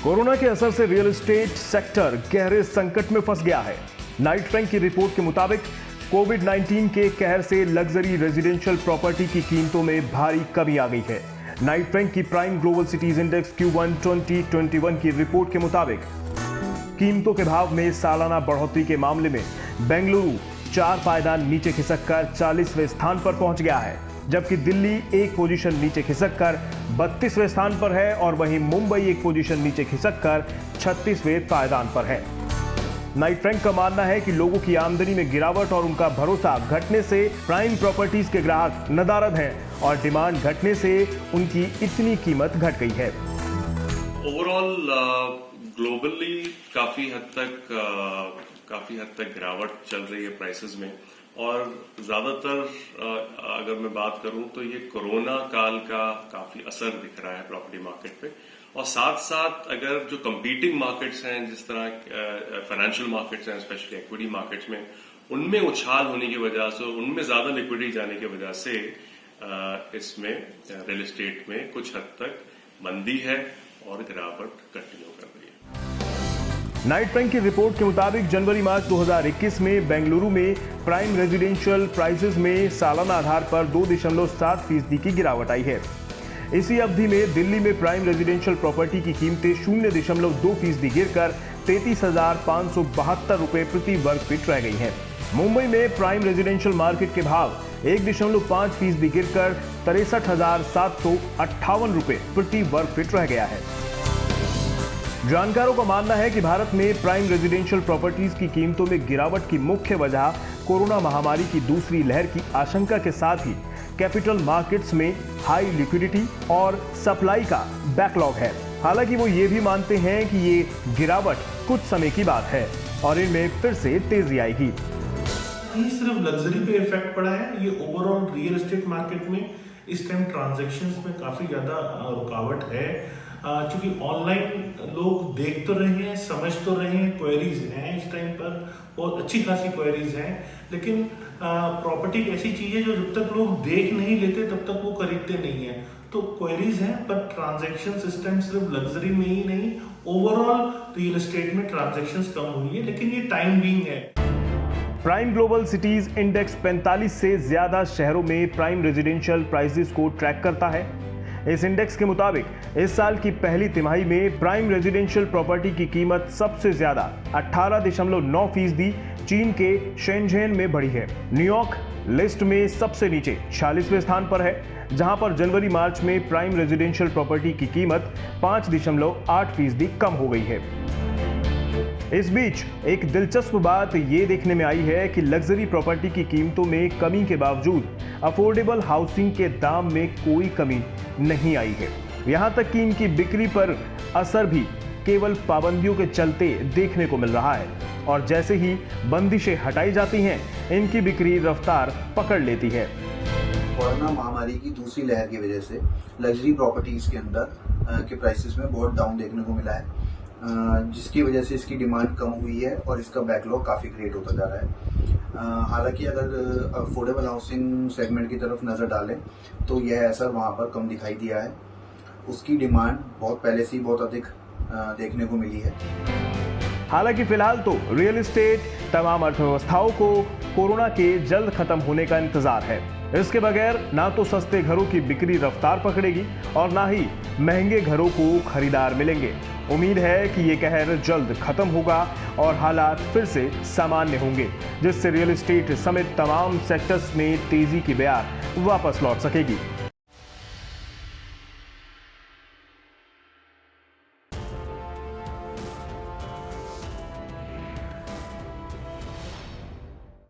Corona के असर से रियल एस्टेट सेक्टर गहरे संकट में फंस गया है। नाइट रैंक की रिपोर्ट के मुताबिक कोविड-19 के कहर से लग्जरी रेजिडेंशियल प्रॉपर्टी की कीमतों में भारी कमी आ गई है। नाइट रैंक की prime global cities index Q1 2021 की रिपोर्ट के मुताबिक कीमतों के भाव में सालाना बढ़ोतरी के मामले में बेंगलुरु 4 पायदान नीचे खिसककर 40वें स्थान पर पहुंच गया है, जबकि दिल्ली एक पोजीशन नीचे खिसककर 32वें स्थान पर है और वहीं मुंबई एक पोजीशन नीचे खिसककर 36वें पायदान पर है। नाइट रैंक का मानना है कि लोगों की आमदनी में गिरावट और उनका भरोसा घटने से प्राइम प्रॉपर्टीज के ग्राहक नदारद हैं और डिमांड घटने से उनकी इतनी कीमत घट गई है। ओवरऑल ग्लोबली काफी हद तक गिरावट चल रही है प्राइसेस में, और ज्यादातर अगर मैं बात करूं तो ये कोरोना काल का काफी असर दिख रहा है प्रॉपर्टी मार्केट पे। और साथ साथ अगर जो कंपीटिंग मार्केट्स हैं, जिस तरह फाइनेंशियल मार्केट्स हैं, स्पेशली इक्विटी मार्केट्स में, उनमें उछाल होने की वजह से, उनमें ज्यादा लिक्विडिटी जाने की वजह से इसमें रियल एस्टेट में कुछ हद तक मंदी है और गिरावट कंटिन्यू कर रही है। नाइट रैंक की रिपोर्ट के मुताबिक जनवरी-मार्च 2021 में बेंगलुरु में प्राइम रेजिडेंशियल प्राइसेस में सालाना आधार पर 2.7% की गिरावट आई है। इसी अवधि में दिल्ली में प्राइम रेजिडेंशियल प्रॉपर्टी की कीमतें 0.2% गिरकर 33,572 रुपए प्रति वर्ग फीट रह गई हैं। मुंबई में प्राइम रेजिडेंशियल मार्केट के भाव 1.5% गिरकर 63,758 रुपए प्रति वर्ग फीट रह गया है। जानकारों का मानना है कि भारत में प्राइम रेजिडेंशियल प्रॉपर्टीज की कीमतों में गिरावट की मुख्य वजह कोरोना महामारी की दूसरी लहर की आशंका के साथ ही कैपिटल मार्केट्स में हाई लिक्विडिटी और सप्लाई का बैकलॉग है। हालांकि वो ये भी मानते हैं कि ये गिरावट कुछ समय की बात है और इनमें फिर से तेजी आएगी। ये सिर्फ लग्जरी पे इफेक्ट पड़ा है, ये ओवरऑल रियल एस्टेट मार्केट में इस टाइम ट्रांजैक्शंस में काफी ज्यादा रुकावट है। क्योंकि ऑनलाइन लोग देख तो रहे हैं, समझ तो रहे हैं, क्वेरीज हैं इस टाइम पर, बहुत अच्छी खासी क्वेरीज हैं, लेकिन प्रॉपर्टी एक ऐसी चीज है जो जब तक लोग देख नहीं लेते तब तक वो खरीदते नहीं है। तो क्वेरीज हैं, पर ट्रांजैक्शन सिस्टम सिर्फ लग्जरी में ही नहीं, ओवरऑल रियल एस्टेट में ट्रांजैक्शंस कम हुई है, लेकिन ये टाइम बीइंग है। प्राइम ग्लोबल सिटीज इंडेक्स 45 से ज्यादा शहरों में प्राइम रेजिडेंशियल प्राइसेस को ट्रैक करता है। इस इंडेक्स के मुताबिक इस साल की पहली तिमाही में प्राइम रेजिडेंशियल प्रॉपर्टी की कीमत सबसे ज्यादा 18.9% चीन के शेंझेन में बढ़ी है। न्यूयॉर्क लिस्ट में सबसे नीचे 46वें स्थान पर है, जहां पर जनवरी-मार्च में प्राइम रेजिडेंशियल प्रॉपर्टी की कीमत 5.8% कम हो गई है। इस बीच एक दिलचस्प बात ये देखने में आई है कि लग्जरी प्रॉपर्टी की कीमतों में कमी के बावजूद अफोर्डेबल हाउसिंग के दाम में कोई कमी नहीं आई है। यहां तक कि इनकी बिक्री पर असर भी केवल पाबंदियों के चलते देखने को मिल रहा है और जैसे ही बंदिशें हटाई जाती हैं, इनकी बिक्री रफ्तार पकड़ लेती है। कोरोना महामारी की दूसरी लहर की वजह से लग्जरी प्रॉपर्टीज के अंदर के प्राइसेस में बहुत डाउन देखने को मिला है, जिसकी वजह से इसकी डिमांड कम हुई है और इसका बैकलॉग काफ़ी क्रिएट होता जा रहा है। हालांकि अगर अफोर्डेबल हाउसिंग सेगमेंट की तरफ नज़र डालें तो यह असर वहाँ पर कम दिखाई दिया है। उसकी डिमांड बहुत पहले से ही बहुत अधिक देखने को मिली है। हालांकि फिलहाल तो रियल एस्टेट तमाम अर्थव्यवस्थाओं को कोरोना के जल्द खत्म होने का इंतजार है। इसके बगैर ना तो सस्ते घरों की बिक्री रफ्तार पकड़ेगी और ना ही महंगे घरों को खरीदार मिलेंगे। उम्मीद है कि ये कहर जल्द खत्म होगा और हालात फिर से सामान्य होंगे, जिससे रियल एस्टेट समेत तमाम सेक्टर्स में तेजी की बयार वापस लौट सकेगी।